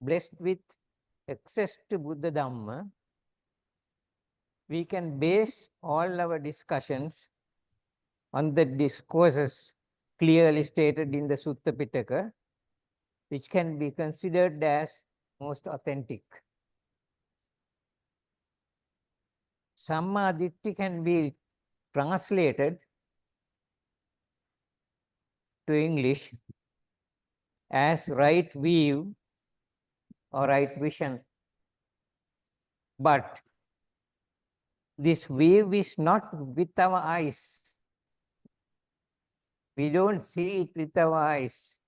blessed with access to Buddha Dhamma, we can base all our discussions on the discourses clearly stated in the Sutta Pitaka, which can be considered as most authentic. Samma Ditthi can be translated to English as right view or right vision. But this view is not with our eyes. We don't see it with our eyes.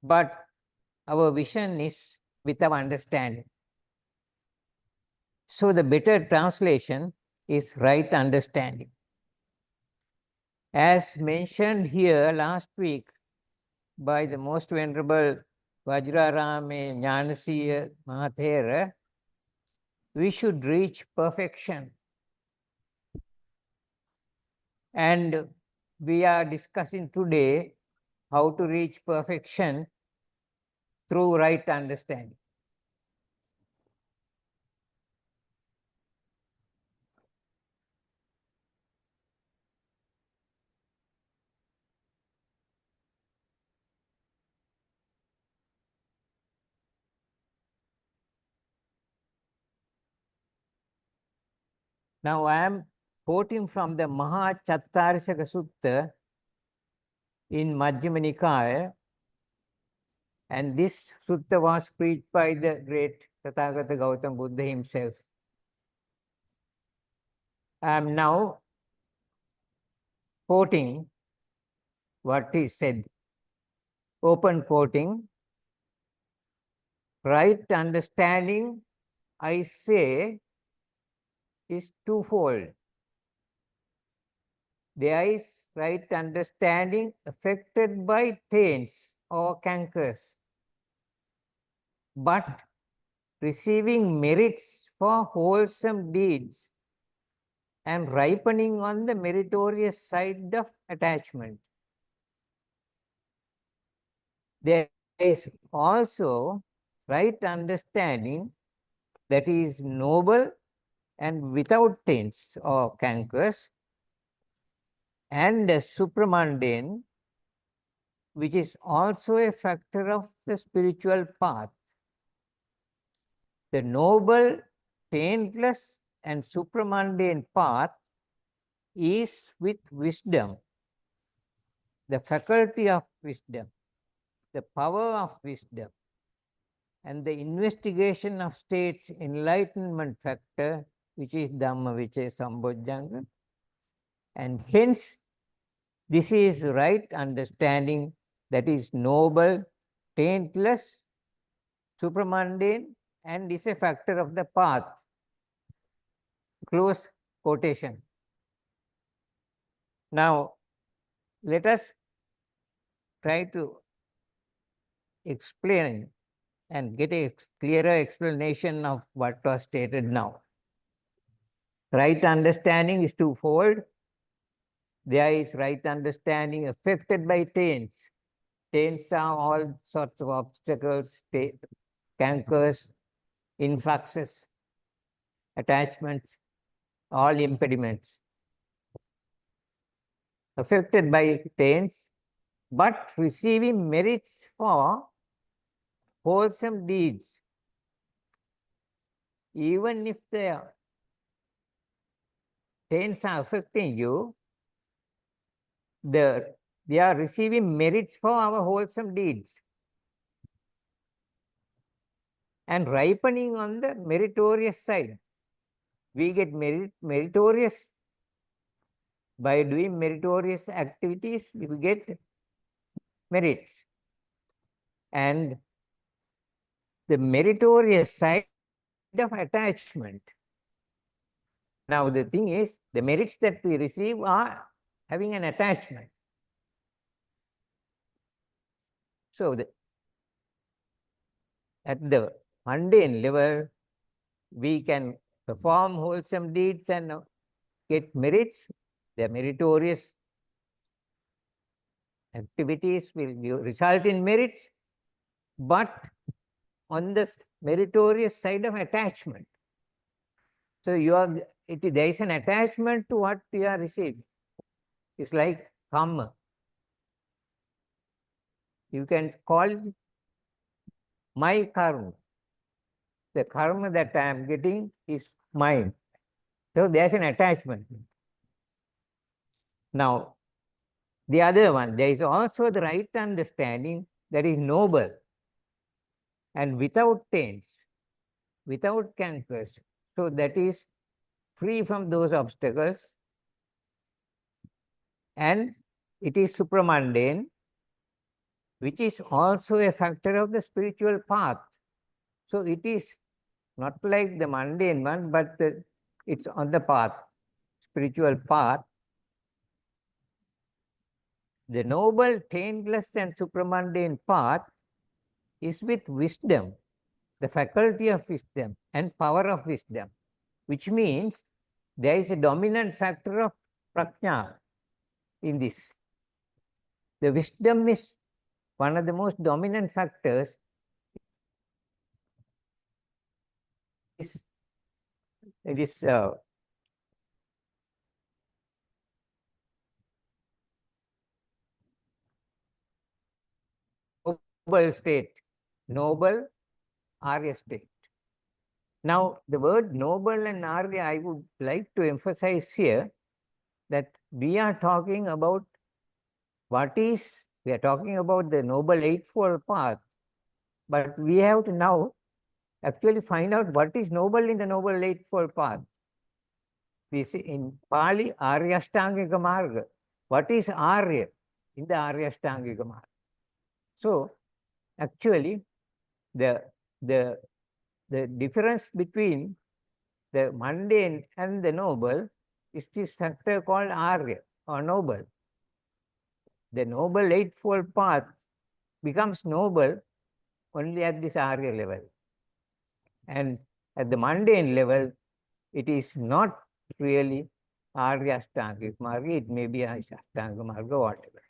But our vision is with our understanding. So the better translation is right understanding. As mentioned here last week by the Most Venerable Vajrarame Jnanasiya Mahathera, we should reach perfection. And we are discussing today how to reach perfection through right understanding. Now I am quoting from the Maha Chattarisaka Sutta in Majjhima Nikaya, and this sutta was preached by the great Tathagata Gautama Buddha himself. I am now quoting what he said, open quoting. Right understanding, I say, is twofold. There is right understanding affected by taints or cankers, but receiving merits for wholesome deeds and ripening on the meritorious side of attachment. There is also right understanding that is noble and without taints or cankers, and supramundane, which is also a factor of the spiritual path. The noble, taintless, and supramundane path is with wisdom, the faculty of wisdom, the power of wisdom, and the investigation of states enlightenment factor, which is Dhamma Vicaya Sambojjhanga. And hence, this is right understanding that is noble, taintless, supramundane, and is a factor of the path. Close quotation. Now, let us try to explain and get a clearer explanation of what was stated now. Right understanding is twofold. There is right understanding affected by taints. Taints are all sorts of obstacles, cankers, influxes, attachments, all impediments. Affected by taints, but receiving merits for wholesome deeds. Even if the taints are affecting you, we are receiving merits for our wholesome deeds and ripening on the meritorious side. We get meritorious by doing meritorious activities. We get merits, and the meritorious side of attachment. Now the thing is, the merits that we receive are having an attachment. So at the mundane level, we can perform wholesome deeds and get merits. The meritorious activities will result in merits, but on the meritorious side of attachment. So there is an attachment to what you are receiving. It's like Samma. You can call it my karma. The karma that I am getting is mine. So there's an attachment. Now, the other one, there is also the right understanding that is noble and without taints, without cankers. So that is free from those obstacles, and it is supramundane, which is also a factor of the spiritual path. So it is not like the mundane one, but it's on the path, spiritual path. The noble, taintless, and supramundane path is with wisdom, the faculty of wisdom and power of wisdom, which means there is a dominant factor of prajna in this. The wisdom is one of the most dominant factors. This noble state, noble Arya state. Now, the word noble and Arya, I would like to emphasize here that we are talking about we are talking about the Noble Eightfold Path, but we have to now actually find out what is noble in the Noble Eightfold Path. We see in Pali, Aryashtangika Marga. What is Arya in the Aryashtangika Marga? So, actually, the difference between the mundane and the noble is this factor called Arya or noble. The Noble Eightfold Path becomes noble only at this Arya level. And at the mundane level, it is not really Arya Ashtangika Marga, it may be Ashtanga Marga, whatever.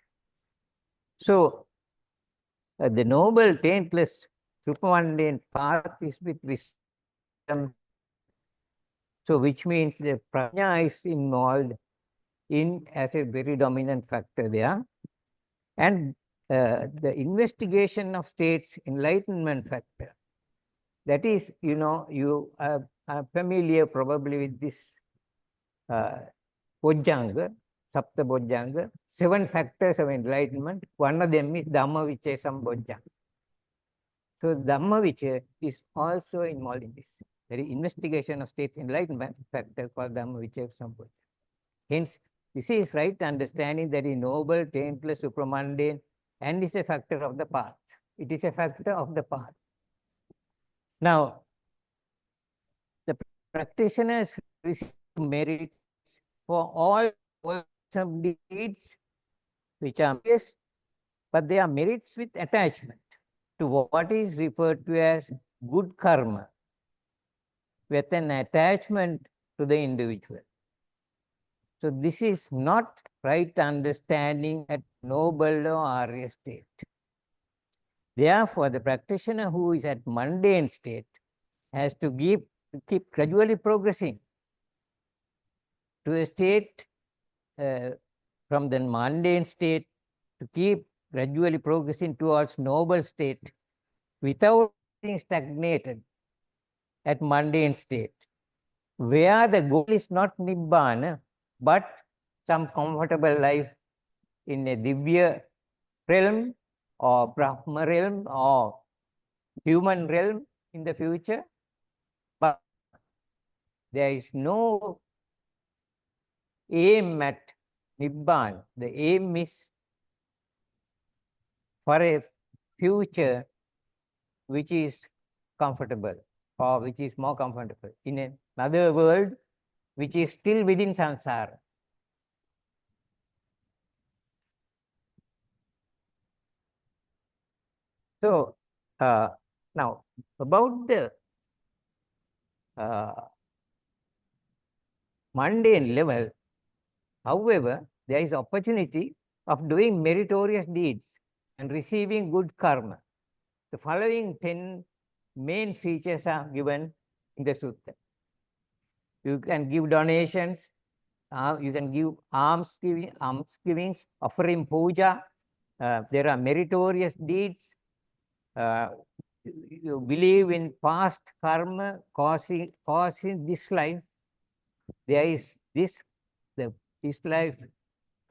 So, the noble, taintless, supramundane path is with wisdom. So, which means the prajna is involved in as a very dominant factor there. And the investigation of states, enlightenment factor. That is, you are familiar probably with this Bojjanga, Sapta Bojjanga, 7 factors of enlightenment. One of them is Dhamma Vicaya Sambojjanga. So Dhamma Vicaya is also involved in this. There is investigation of states enlightenment factor called Dhamma Vicaya Sambojjanga. Hence, this is right understanding that is noble, taintless, supramundane, and is a factor of the path. It is a factor of the path. Now, the practitioners receive merits for all some deeds which are yes, but they are merits with attachment to what is referred to as good karma, with an attachment to the individual. So this is not right understanding at noble or Arya state. Therefore, the practitioner who is at mundane state has to keep gradually progressing to a state from the mundane state to keep gradually progressing towards noble state without being stagnated at mundane state, where the goal is not Nibbana, but some comfortable life in a Divya realm or Brahma realm or human realm in the future. But there is no aim at Nibbana. The aim is for a future which is comfortable or which is more comfortable in another world which is still within samsara. So, now about the mundane level, however, there is opportunity of doing meritorious deeds and receiving good karma. The following 10 main features are given in the sutta. You can give donations, you can give alms givings, offering puja. There are meritorious deeds. You believe in past karma causing this life. There is this life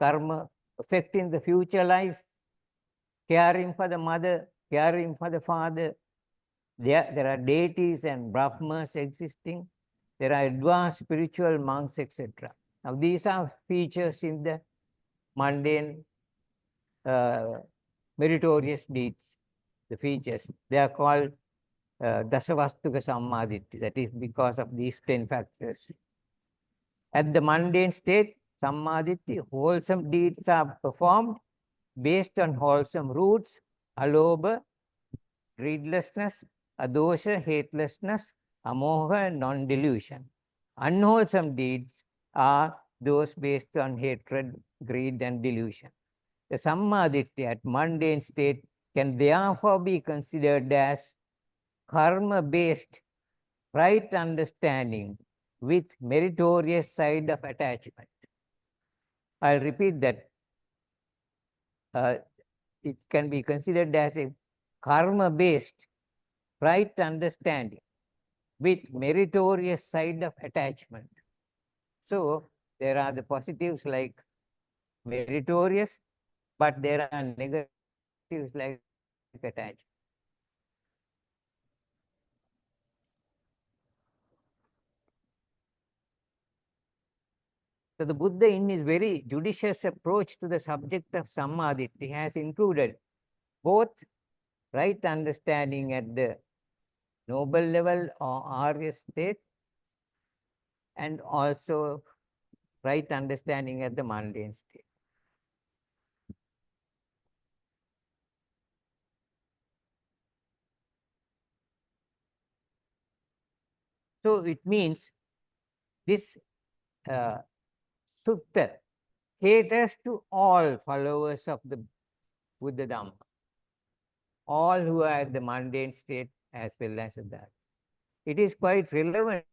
karma affecting the future life. Caring for the mother, caring for the father. There are deities and brahmas existing. There are advanced spiritual monks, etc. Now, these are features in the mundane meritorious deeds, the features. They are called Dasavastuka Samma Ditthi. That is because of these 10 factors. At the mundane state, Samma Ditthi, wholesome deeds are performed based on wholesome roots, alobha, greedlessness, adosha, hatelessness, amoha, non-delusion. Unwholesome deeds are those based on hatred, greed, and delusion. The Samma Ditthi at mundane state can therefore be considered as karma-based right understanding with meritorious side of attachment. I'll repeat that. It can be considered as a karma-based right understanding with meritorious side of attachment. So, there are the positives like meritorious, but there are negatives like attachment. So, the Buddha, in his very judicious approach to the subject of Samma Ditthi, has included both right understanding at the noble level or Arya state and also right understanding at the mundane state. So, it means this sutta caters to all followers of the Buddha Dhamma, all who are at the mundane state as well as that. It is quite relevant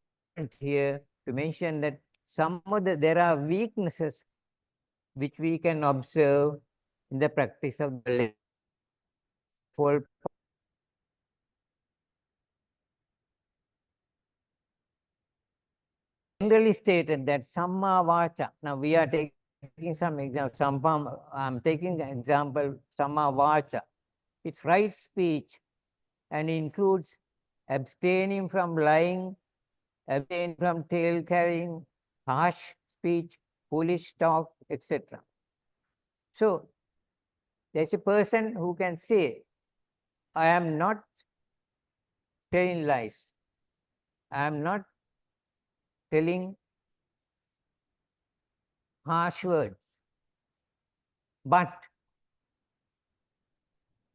here to mention that there are weaknesses which we can observe in the practice of the full generally stated that Samma Vacha. Now we are taking some example. I'm taking the example Samma Vacha. It's right speech and includes abstaining from lying, abstaining from tale carrying, harsh speech, foolish talk, etc. So there's a person who can say, I am not telling lies. I am not telling harsh words. But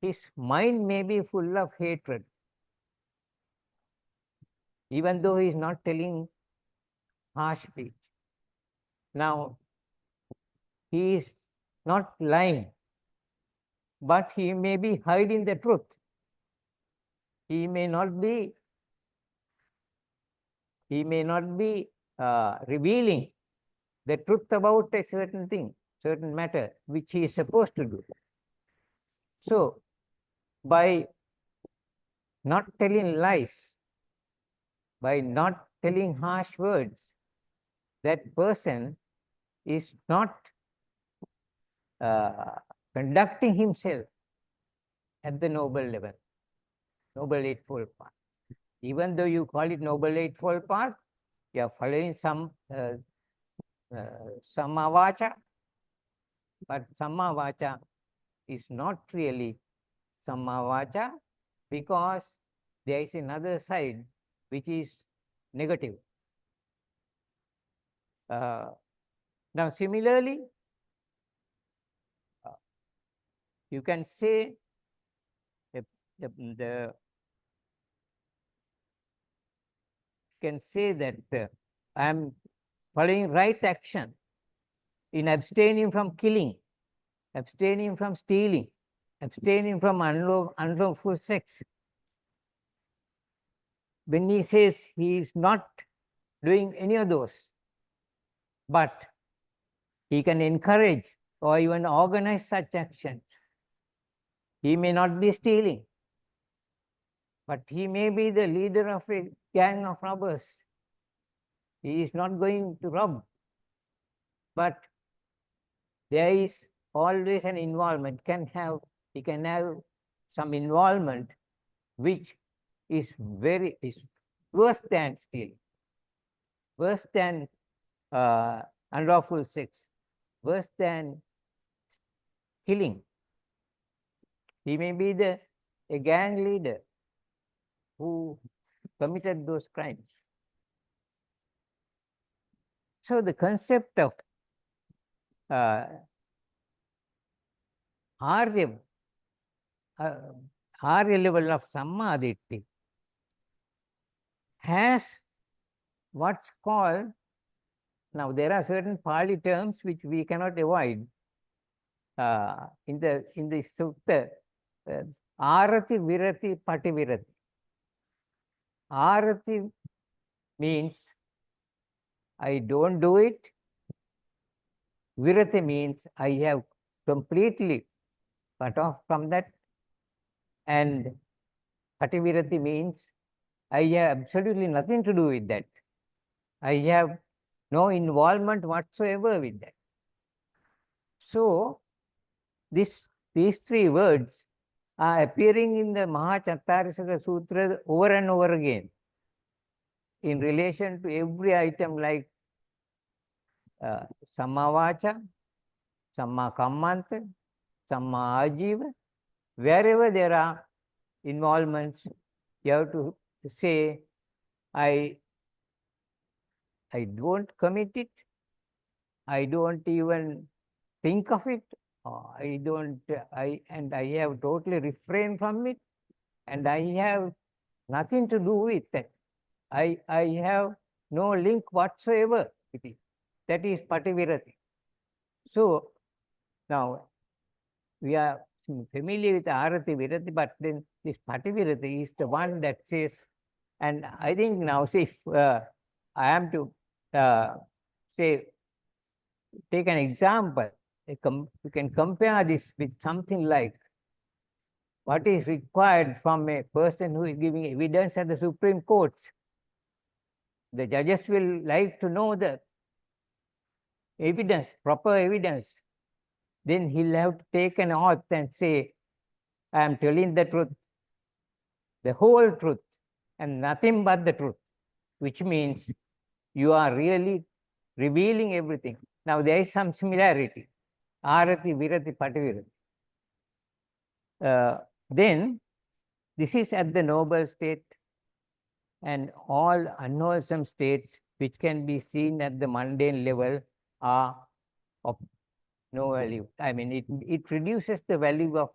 his mind may be full of hatred, even though he is not telling harsh speech. Now, he is not lying, but he may be hiding the truth. He may not be revealing the truth about a certain thing, certain matter, which he is supposed to do. So, by not telling lies, by not telling harsh words, that person is not conducting himself at the noble level, noble eightfold path. Even though you call it noble eightfold path, you are following some Samma Vacha, but Samma Vacha is not really Samma Vacha because there is another side which is negative. Now, similarly, you can say that I am following right action in abstaining from killing, abstaining from stealing, abstaining from unlawful sex. When he says he is not doing any of those, but he can encourage or even organize such actions. He may not be stealing, but he may be the leader of a gang of robbers. He is not going to rob, but there is always an involvement. He can have some involvement which is worse than stealing, worse than unlawful sex, worse than killing. He may be a gang leader who committed those crimes. So the concept of Arya level of Samma Ditthi has what's called, now there are certain Pali terms which we cannot avoid in the sutta, Arati, Virati, Pativirati. Arati means I don't do it. Virati means I have completely cut off from that. And Pativirati means I have absolutely nothing to do with that. I have no involvement whatsoever with that. So these three words are appearing in the Mahachattarisaka Sutra over and over again in relation to every item, like Samma Vacha, Samma Kammanta, Samma Ajiva. Wherever there are involvements, you have to say, I don't commit it, I don't even think of it, I have totally refrained from it, and I have nothing to do with that. I have no link whatsoever with it. That is Pativirati. So now we are familiar with Arati Virati, but then this Pativirati is the one that says, and I think now, say, if I am to say, take an example, you can compare this with something like what is required from a person who is giving evidence at the Supreme Courts. The judges will like to know the evidence, proper evidence. Then he'll have to take an oath and say, I am telling the truth, the whole truth, and nothing but the truth, which means you are really revealing everything. Now there is some similarity. Arati, Virati, Pativirati. Then this is at the noble state, and all unwholesome states which can be seen at the mundane level are of no value. I mean, it reduces the value of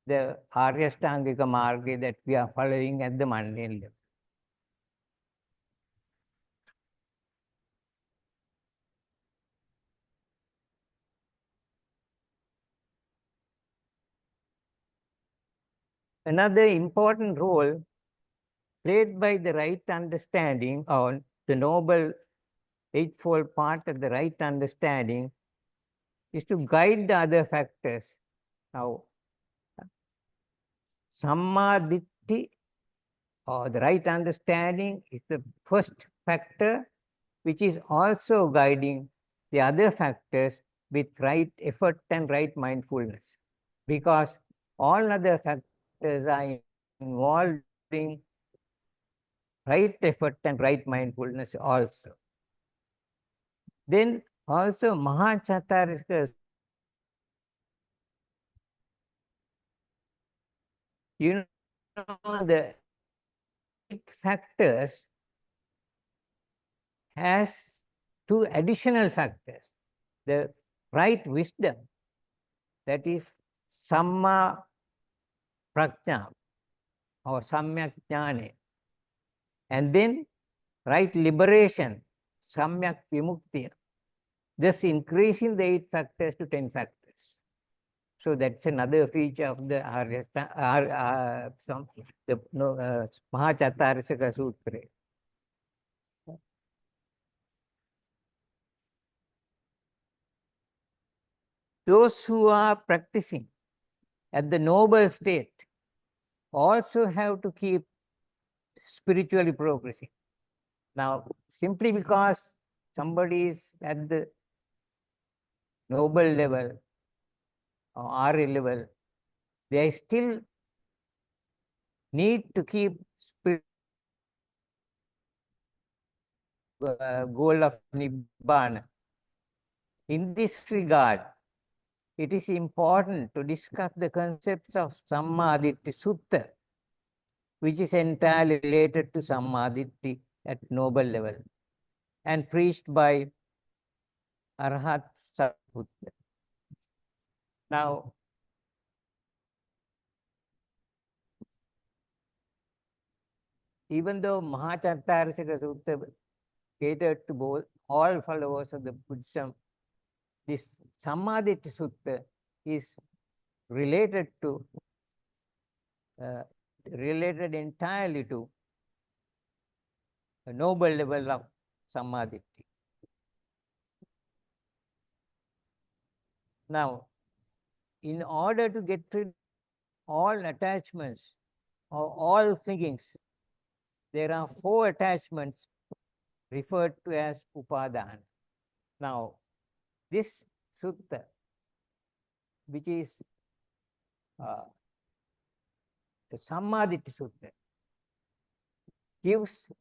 the Arya Ashtangika Marga that we are following at the mundane level. Another important role played by the right understanding on the noble eightfold path of the right understanding is to guide the other factors. Now, Samma Ditthi, or the right understanding, is the first factor, which is also guiding the other factors with right effort and right mindfulness, because all other factors are involving right effort and right mindfulness also. Then also Mahachattarisaka, you know, the factors has two additional factors. The right wisdom, that is Samma Prajna or Samyak Jnane, and then right liberation, Samyak Vimukti, thus increasing the 8 factors to 10 factors. So that's another feature of the Arya, the Mahachatarisaka Sutra. Those who are practicing at the noble state also have to keep spiritually progressing. Now, simply because somebody is at the noble level or Arya level, they still need to keep goal of Nibbana. In this regard, it is important to discuss the concepts of Samma Ditthi Sutta, which is entirely related to Samma Ditthi at noble level and preached by Arhat Sariputta. Now, even though Mahachatarisaka Sutta catered to both all followers of the Buddhism, this Samma Ditthi Sutta is related to related entirely to a noble level of Samma Ditthi. Now, in order to get rid of all attachments or all clingings, there are 4 attachments referred to as upadana. Now, this sutta, which is the Samma Ditthi Sutta, gives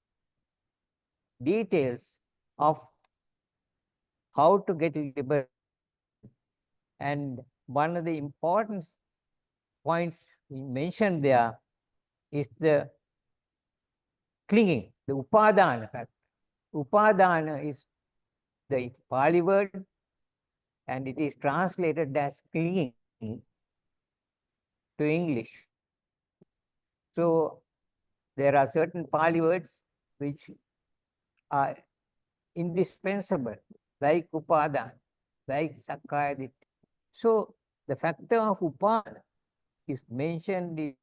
details of how to get liberated. And one of the important points mentioned there is the clinging, the upadana factor. Upadana is the Pali word, and it is translated as clinging to English. So there are certain Pali words which are indispensable, like upadana, like sakkaya ditthi. So the factor of upadana is mentioned in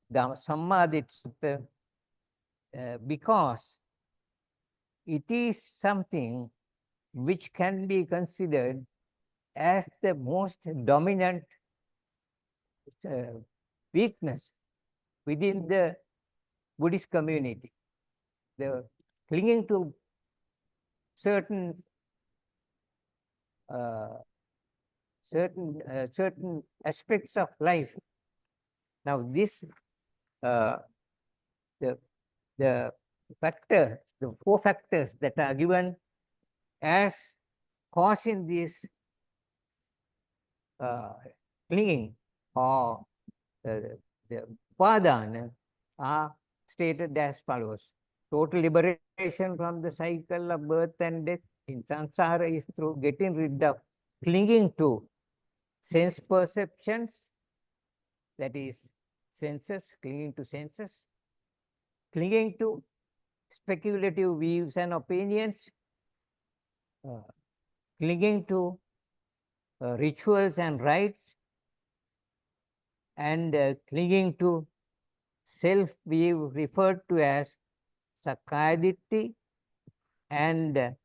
the Samma Ditthi Sutta because it is something which can be considered as the most dominant weakness within the Buddhist community. The clinging to certain certain aspects of life. Now, this the factor, the 4 factors that are given as causing this clinging or the upadana are stated as follows. Total liberation from the cycle of birth and death in samsara is through getting rid of clinging to sense perceptions, that is senses, clinging to senses, clinging to speculative views and opinions, clinging to rituals and rites, and clinging to self-view referred to as sakkaya ditthi, and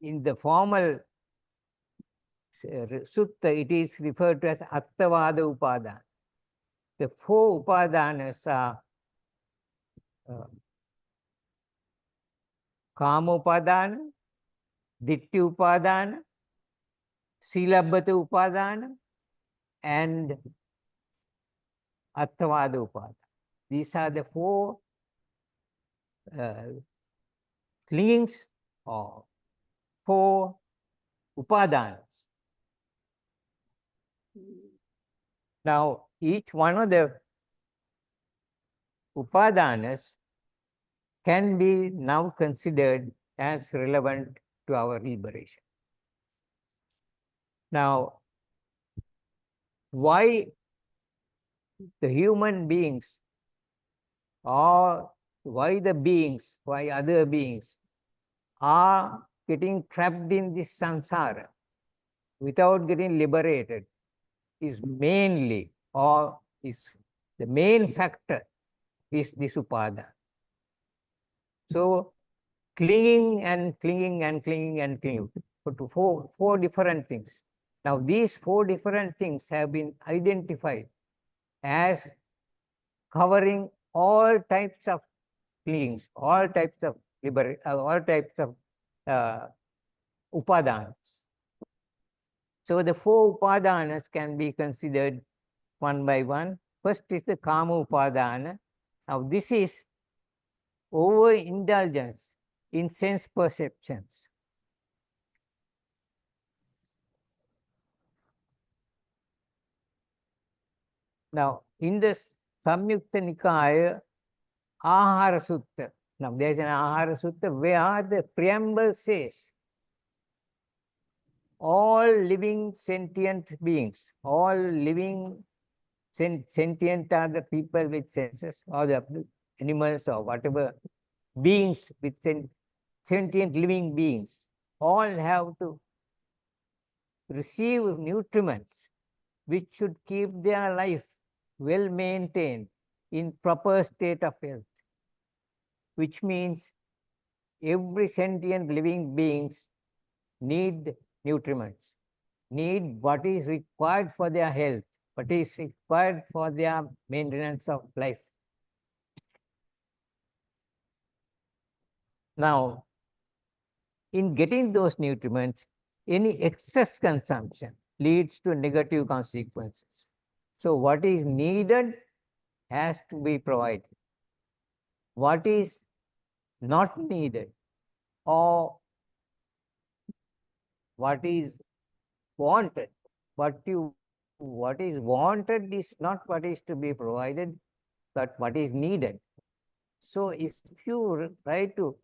in the formal sutta it is referred to as attavada upadana. The 4 upadanas are kama upadana, ditthi upadana, silabbata upadana, and attavada upadana. These are the 4 clingings or 4 upadanas. Now, each one of the upadanas can be now considered as relevant to our liberation. Now, why the human beings, or why the beings, why other beings are getting trapped in this samsara without getting liberated is mainly, or is the main factor, is this upadana. So clinging and clinging and clinging and clinging to four different things. Now these four different things have been identified as covering all types of clingings, all types of all types of upadanas. So the four upadanas can be considered one by one. First is the kama upadana. Now this is overindulgence in sense perceptions. Now in the Samyukta Nikaya Ahara Sutta, now there is an Ahara Sutta where the preamble says all living sentient beings, all living sentient are the people with senses, or the animals, or whatever beings with sentient living beings, all have to receive nutriments which should keep their life well maintained in proper state of health, which means every sentient living beings need nutriments, need what is required for their health, what is required for their maintenance of life. Now, in getting those nutriments, any excess consumption leads to negative consequences. So what is needed has to be provided. What is not needed, or what is wanted, what is wanted is not what is to be provided, but what is needed. So if you try to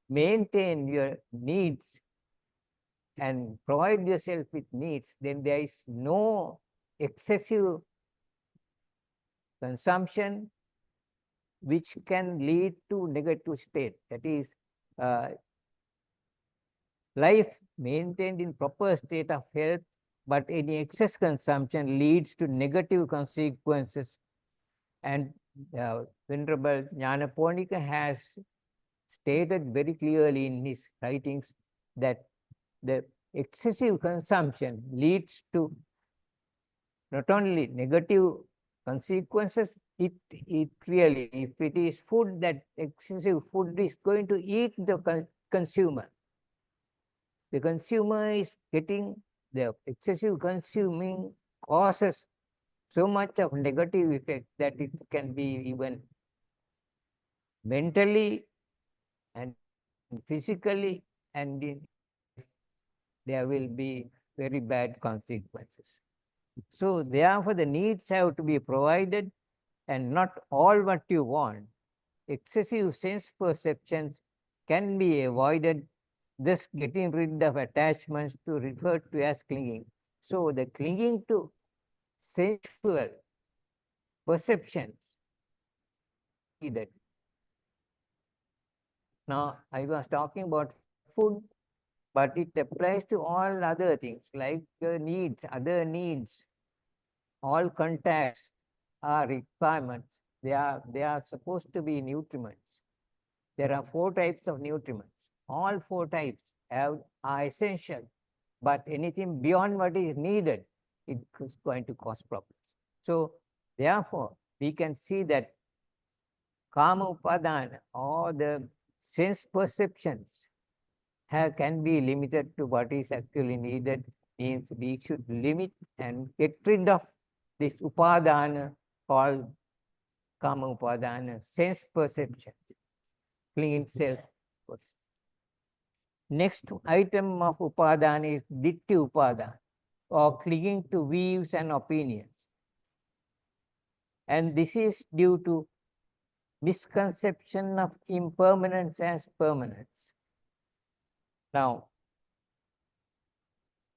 maintain your needs and provide yourself with needs, then there is no excessive consumption which can lead to negative state. That is, life maintained in proper state of health, but any excess consumption leads to negative consequences. And Venerable Jnanaponika has stated very clearly in his writings that the excessive consumption leads to not only negative consequences, it really, if it is food, that excessive food is going to eat the consumer. The consumer is getting, the excessive consuming causes so much of negative effect that it can be even mentally and physically, and there will be very bad consequences. So therefore the needs have to be provided, and not all what you want. Excessive sense perceptions can be avoided, thus getting rid of attachments to refer to as clinging. So the clinging to sensual perceptions needed. Now I was talking about food, but it applies to all other things like needs, other needs. All contacts are requirements. They are supposed to be nutriments. There are four types of nutriments. All four types are essential, but anything beyond what is needed, it is going to cause problems. So therefore, we can see that kama upadana, or the sense perceptions, can be limited to what is actually needed. Means we should limit and get rid of this upadana called kama upadana, sense perceptions, clinging self. Next item of upadana is Ditthi upadana, or clinging to views and opinions. And this is due to misconception of impermanence as permanence. Now,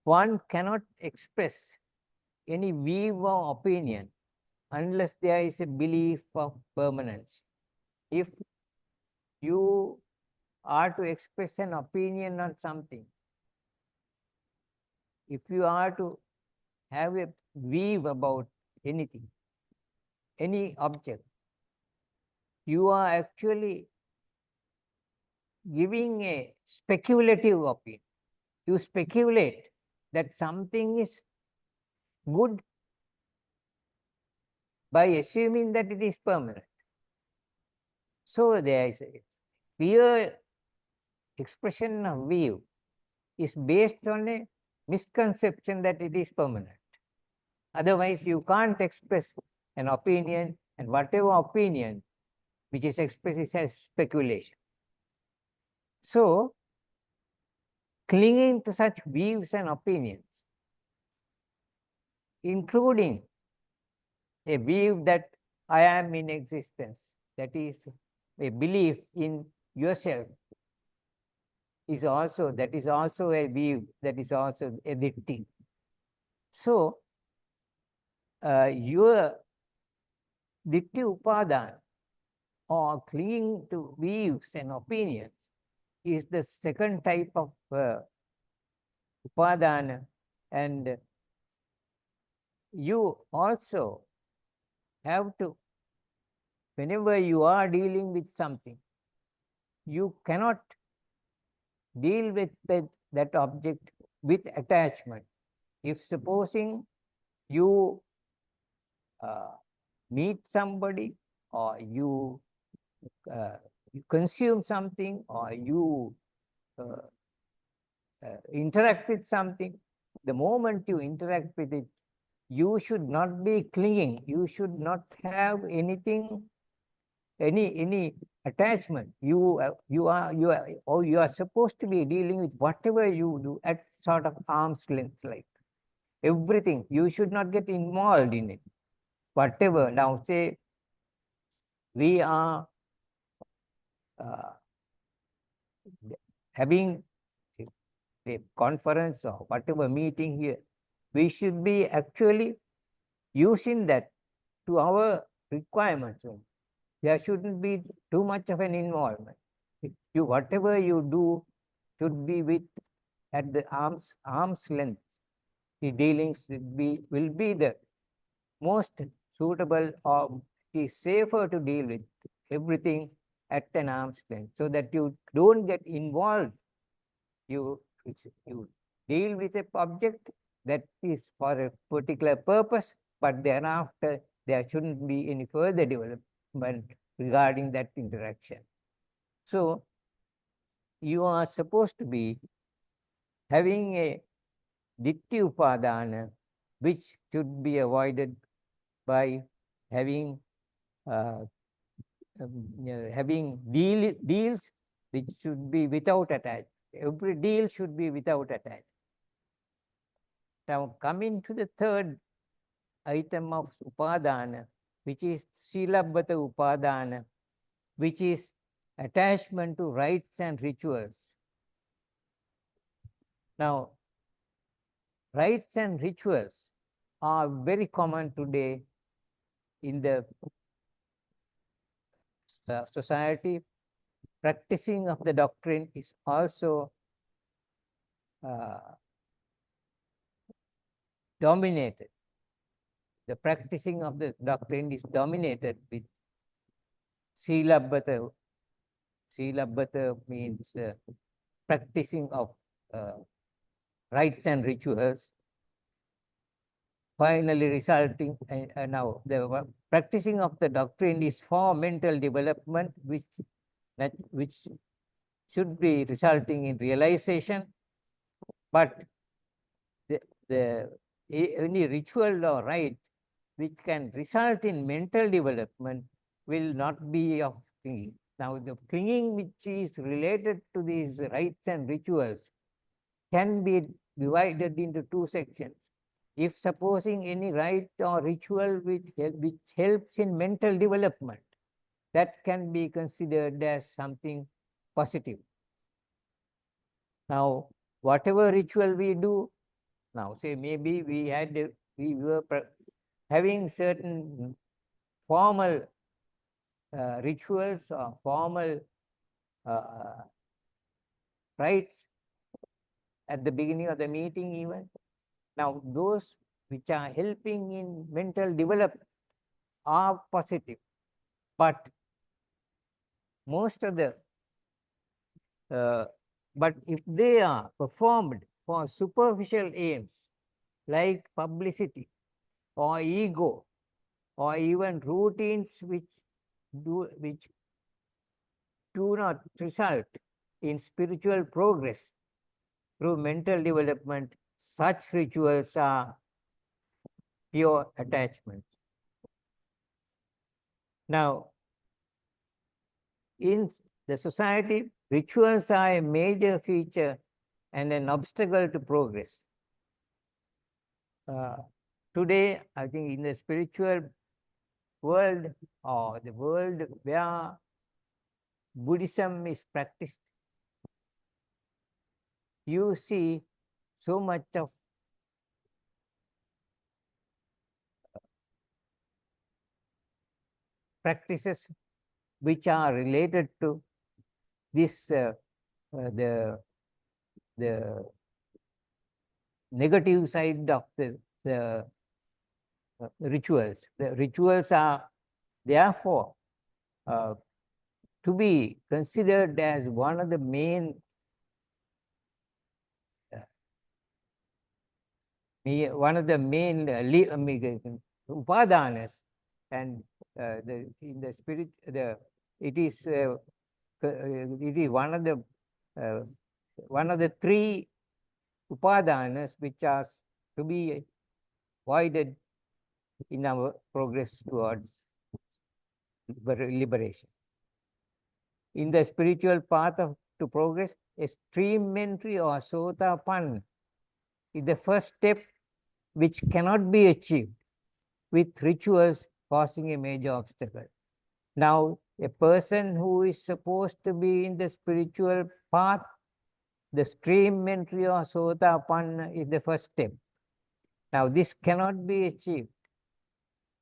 one cannot express any view or opinion unless there is a belief of permanence. If you are to express an opinion on something, if you are to have a view about anything, any object, you are actually giving a speculative opinion. You speculate that something is good by assuming that it is permanent. So there is a clear expression of view is based on a misconception that it is permanent. Otherwise, you can't express an opinion, and whatever opinion which is expressed is a speculation. So, clinging to such views and opinions, including a view that I am in existence, that is a belief in yourself, is also a view, that is also a Ditthi. So, your Ditthi Upadana, or clinging to views and opinions, is the second type of Upadana, and you also have to, whenever you are dealing with something, you cannot deal with that object with attachment. If supposing you meet somebody, or you consume something, or you interact with something, the moment you interact with it, you should not be clinging, you should not have anything, any attachment. You are supposed to be dealing with whatever you do at sort of arm's length, like everything. You should not get involved in it. Whatever, now say we are having a conference or whatever meeting here, we should be actually using that to our requirements. There shouldn't be too much of an involvement. Whatever you do should be with at the arm's length. The dealings will be the most suitable, or it is safer to deal with everything at an arm's length, so that you don't get involved. You deal with a object that is for a particular purpose, but thereafter there shouldn't be any further development regarding that interaction. So you are supposed to be having a Ditthi Upadana, which should be avoided by having deals which should be without attachment. Every deal should be without attachment. Now, coming to the third item of Upadana, which is Silabbata Upadana, which is attachment to rites and rituals. Now, rites and rituals are very common today in the society. Practicing of the doctrine is also dominated. The practicing of the doctrine is dominated with Silabbata. Silabbata means practicing of rites and rituals, finally resulting, now the practicing of the doctrine is for mental development, which should be resulting in realization, but any ritual or rite which can result in mental development will not be of clinging. Now, the clinging which is related to these rites and rituals can be divided into two sections. If supposing any rite or ritual which helps in mental development, that can be considered as something positive. Now, whatever ritual we do, now say maybe we were having certain formal rituals or formal rights at the beginning of the meeting even. Now, those which are helping in mental development are positive, but most of the but if they are performed for superficial aims like publicity or ego or even routines which do not result in spiritual progress through mental development, such rituals are pure attachment. Now, in the society, rituals are a major feature and an obstacle to progress. Today, I think in the spiritual world or the world where Buddhism is practiced, you see so much of practices which are related to this the negative side of the rituals. The rituals are therefore to be considered as one of the main upadanas, and in the spirit, it is one of the three upadanas which are to be avoided in our progress towards liberation. In the spiritual path to progress, extreme entry or sotapanna is the first step which cannot be achieved with rituals causing a major obstacle. Now, a person who is supposed to be in the spiritual path, the stream entry or sotapanna is the first step. Now, this cannot be achieved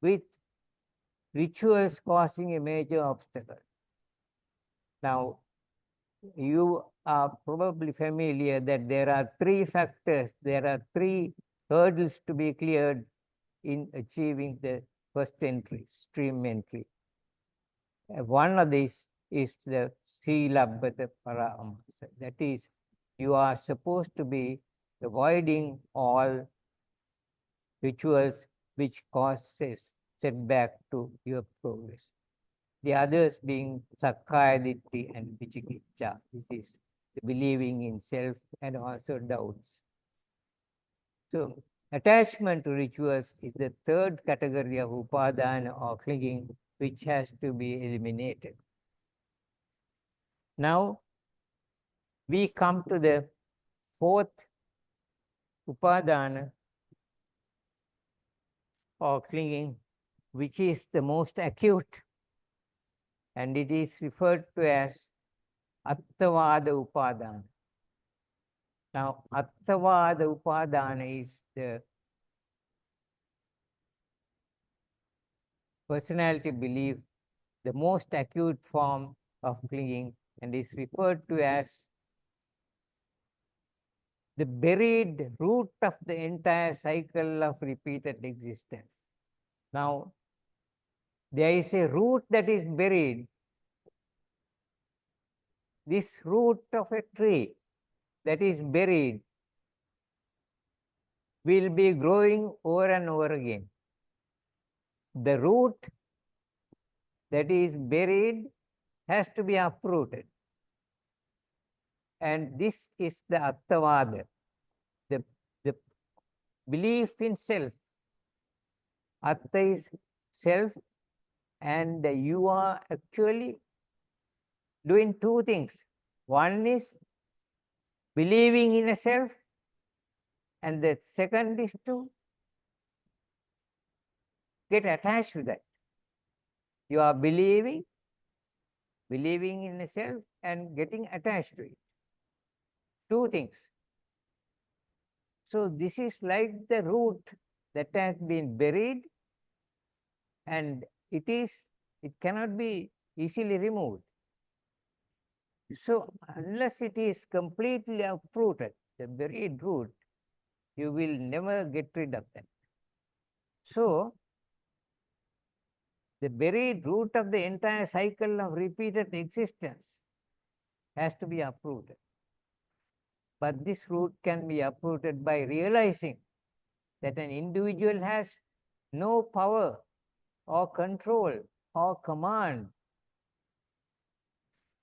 with rituals causing a major obstacle. Now, you are probably familiar that there are three factors, there are three hurdles to be cleared in achieving the first entry, stream entry. One of these is the Silabbata Paramasa. That is, you are supposed to be avoiding all rituals which causes setback to your progress. The others being Sakkaya Ditthi and Vicikiccha. This is the believing in self and also doubts. So, attachment to rituals is the third category of upadana or clinging, which has to be eliminated. Now, we come to the fourth upadana or clinging, which is the most acute, and it is referred to as Attavada Upadana. Now, Attavada Upadana is the personality belief, the most acute form of clinging, and is referred to as the buried root of the entire cycle of repeated existence. Now, there is a root that is buried. This root of a tree that is buried will be growing over and over again. The root that is buried has to be uprooted. And this is the Attavada, the belief in self. Atta is self, and you are actually doing two things. One is believing in a self, and the second is to get attached to that. You are believing in a self and getting attached to it. Two things. So this is like the root that has been buried, and it cannot be easily removed. So, unless it is completely uprooted, the buried root, you will never get rid of that. So, the buried root of the entire cycle of repeated existence has to be uprooted. But this root can be uprooted by realizing that an individual has no power or control or command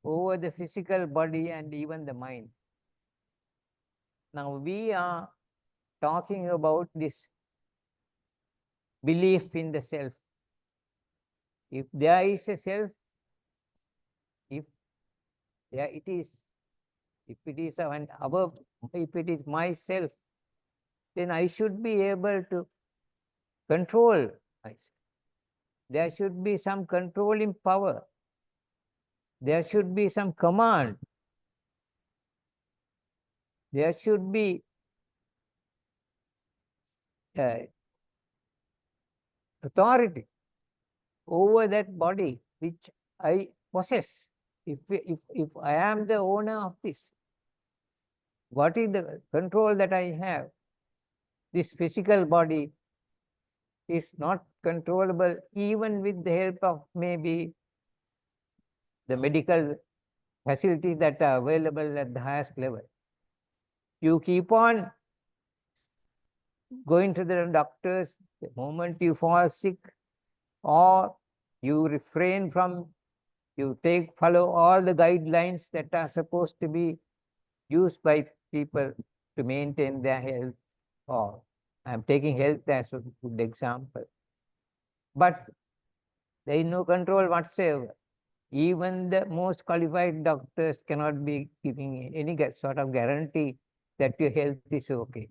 over the physical body and even the mind. Now we are talking about this belief in the self. If there is a self, if there it is, if it is if it is myself, then I should be able to control myself. There should be some controlling power. There should be some command. There should be authority over that body which I possess. If I am the owner of this, what is the control that I have? This physical body is not controllable even with the help of maybe the medical facilities that are available at the highest level. You keep on going to the doctors the moment you fall sick, or you refrain from, you follow all the guidelines that are supposed to be used by people to maintain their health, or I'm taking health as a good example. But there is no control whatsoever. Even the most qualified doctors cannot be giving any sort of guarantee that your health is okay.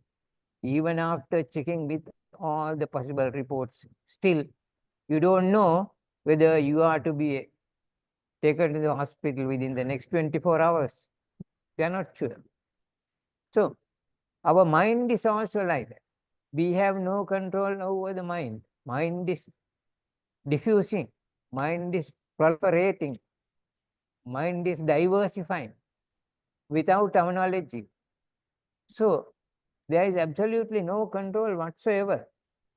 Even after checking with all the possible reports, still you don't know whether you are to be taken to the hospital within the next 24 hours. We are not sure. So, our mind is also like that. We have no control over the mind. Mind is diffusing. Mind is proliferating. Mind is diversifying without our knowledge. So, there is absolutely no control whatsoever.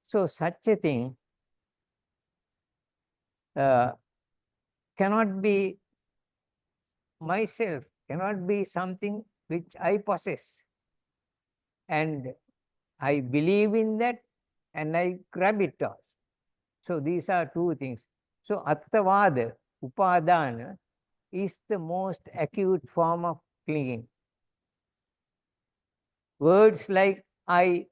So, such a thing cannot be myself, cannot be something which I possess. And I believe in that and I grab it also. So, these are two things. So, Attavada, Upadana, is the most acute form of clinging. Words like I,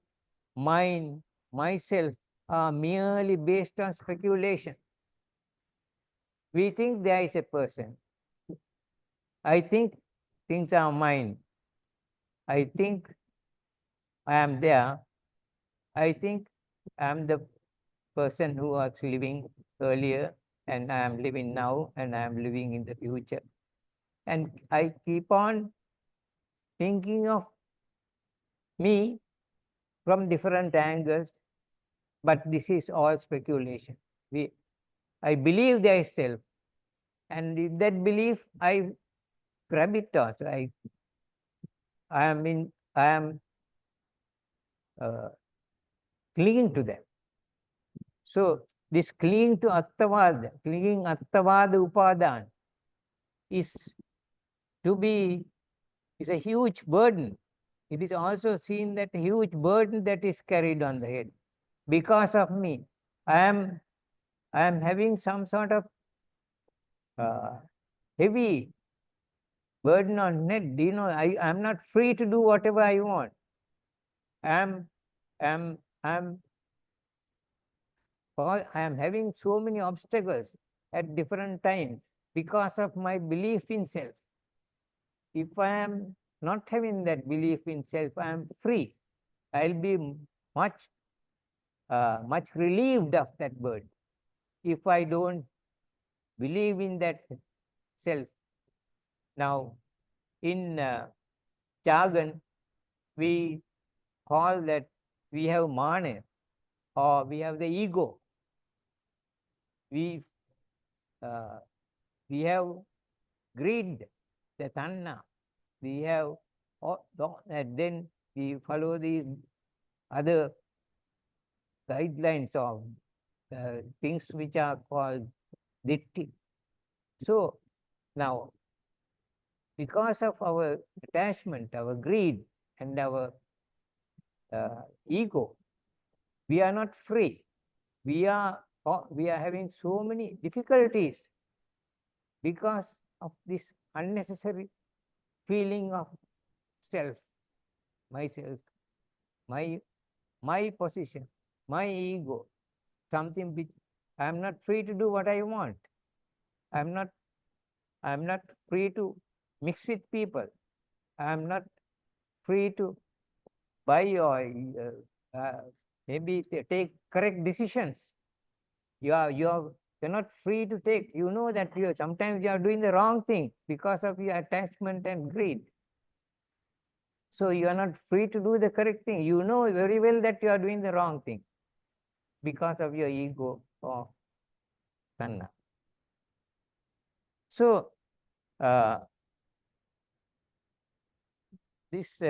mine, myself are merely based on speculation. We think there is a person. I think things are mine. I think I am there. I think I am the person who was living earlier, and I am living now, and I am living in the future. And I keep on thinking of me from different angles, but this is all speculation. I believe there is self, and in that belief I grab it also. I am clinging to them. So this clinging to Attavada, clinging Attavada Upadan is a huge burden. It is also seen that a huge burden that is carried on the head. Because of me, I am having some sort of heavy burden on head. You know, I am not free to do whatever I want. I am having so many obstacles at different times because of my belief in self. If I am not having that belief in self, I am free. I'll be much relieved of that burden. If I don't believe in that self. Now, in jargon, we call that we have mane, or we have the ego. We have greed. the tanna. We have, and then we follow these other guidelines of things which are called Ditthi. So now, because of our attachment, our greed, and our ego, we are not free. We are having so many difficulties because of this unnecessary feeling of self, myself, my position, my ego, something which I am not free to do what I want. I am not free to mix with people. I am not free to buy or maybe take correct decisions. You're not free to take. You know that sometimes you are doing the wrong thing because of your attachment and greed. So you are not free to do the correct thing. You know very well that you are doing the wrong thing because of your ego or tanna. So this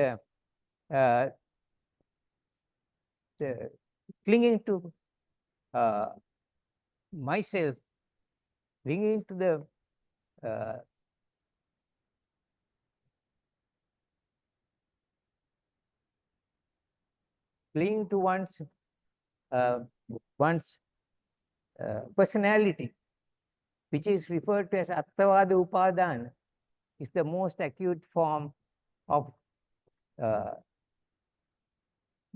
clinging to myself, clinging to the clinging to one's personality, which is referred to as attavada upadana, is the most acute form of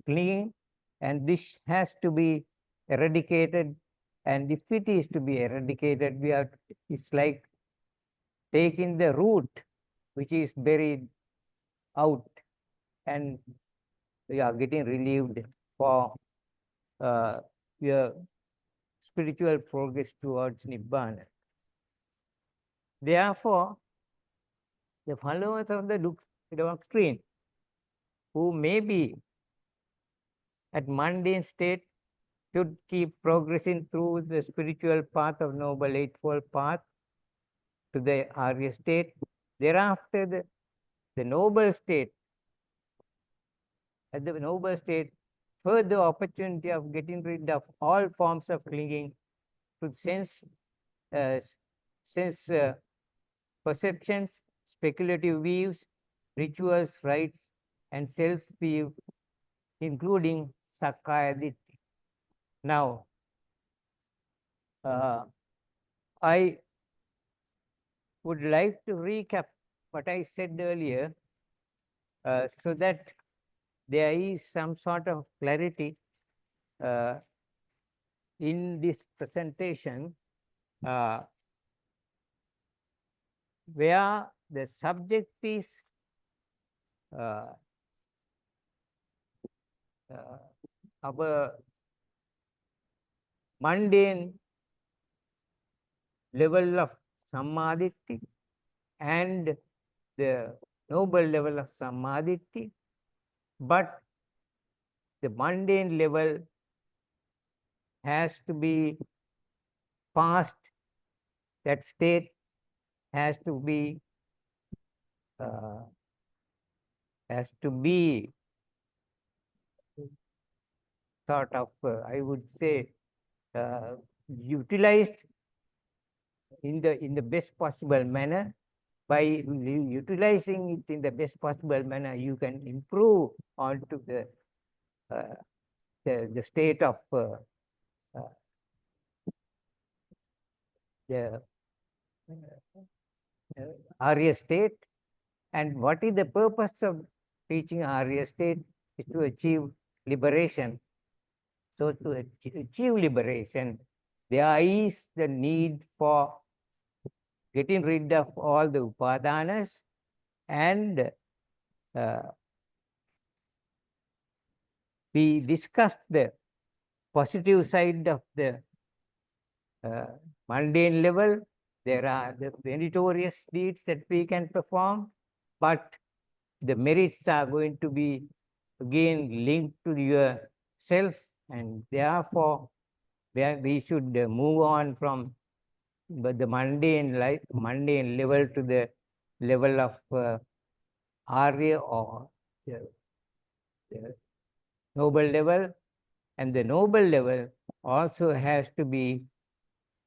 clinging, and this has to be eradicated. And if it is to be eradicated, it's like taking the root which is buried out, and we are getting relieved for your spiritual progress towards Nibbana. Therefore, the followers of the doctrine who may be at mundane state should keep progressing through the spiritual path of Noble Eightfold Path to the Arya state. Thereafter, the noble state, at the noble state, further opportunity of getting rid of all forms of clinging to sense perceptions, speculative views, rituals, rites, and self-view, including Sakkaya Ditthi. Now, I would like to recap what I said earlier so that there is some sort of clarity in this presentation where the subject is our mundane level of Sammaditthi and the noble level of Sammaditthi, but the mundane level has to be past, that state has to be sort of I would say utilized in the best possible manner. By utilizing it in the best possible manner, you can improve onto the state of the Arya state. And what is the purpose of teaching Arya state? Is to achieve liberation. So to achieve liberation, there is the need for getting rid of all the upadanas, and we discussed the positive side of the mundane level. There are the meritorious deeds that we can perform, but the merits are going to be again linked to your self, and therefore we should move on from the mundane level to the level of Arya or the noble level, and the noble level also has to be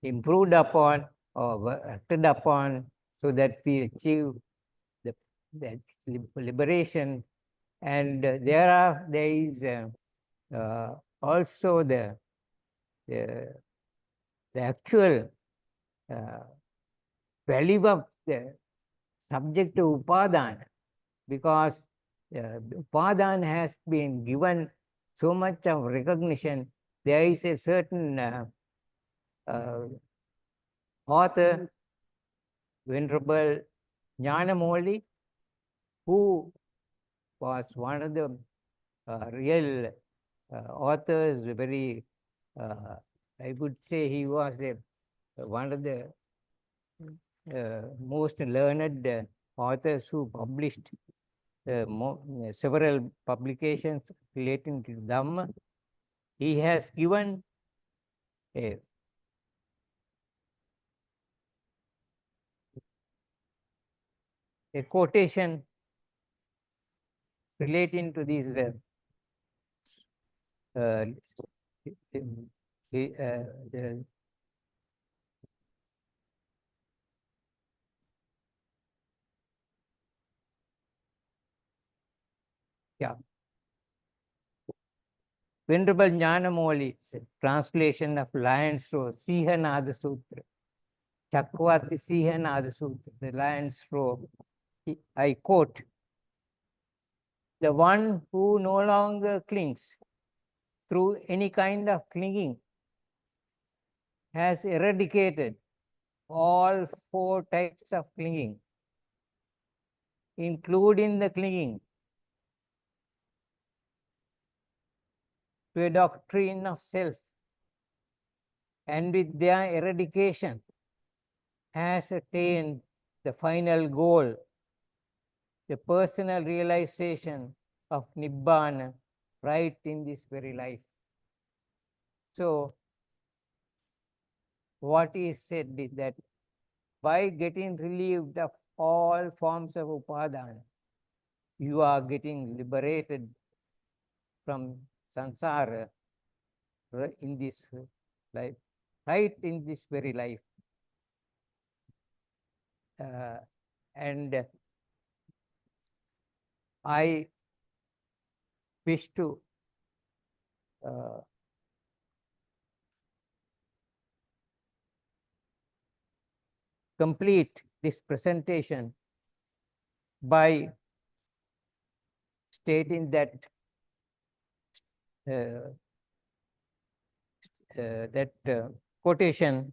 improved upon or acted upon so that we achieve the liberation. And there is also the actual value of the subject to upadana, because upadana has been given so much of recognition. There is a certain author, Venerable Jnanamoli, who was one of the real authors, very, I would say he was one of the most learned authors who published several publications relating to Dhamma. He has given a quotation relating to these yeah. Venerable Jnanamoli's translation of Lion's Roar, Sihanada Sutra, Chakravarti Sihanada Sutra, the Lion's Roar. I quote, "The one who no longer clings through any kind of clinging has eradicated all 4 types of clinging, including the clinging to a doctrine of self, and with their eradication has attained the final goal, the personal realization of Nibbana right in this very life." So, what is said is that by getting relieved of all forms of upadana, you are getting liberated from samsara in this life, right in this very life. And I wish to complete this presentation by stating that quotation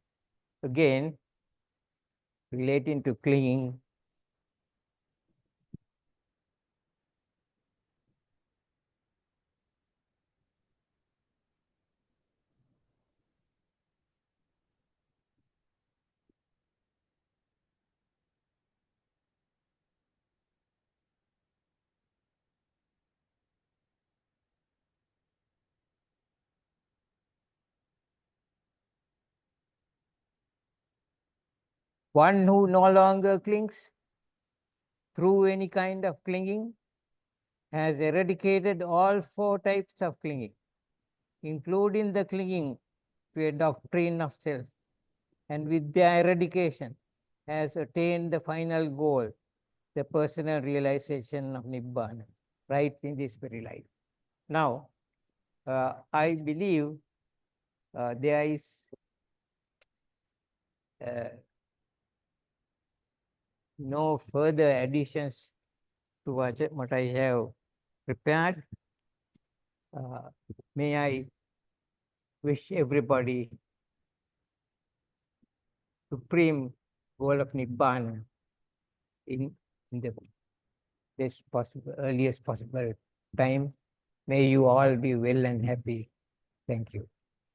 again relating to clinging. One who no longer clings through any kind of clinging has eradicated all 4 types of clinging, including the clinging to a doctrine of self, and with their eradication has attained the final goal, the personal realization of Nibbana, right in this very life. Now, I believe there is no further additions to what I have prepared. May I wish everybody supreme goal of Nibbana in the earliest possible time. May you all be well and happy. Thank you.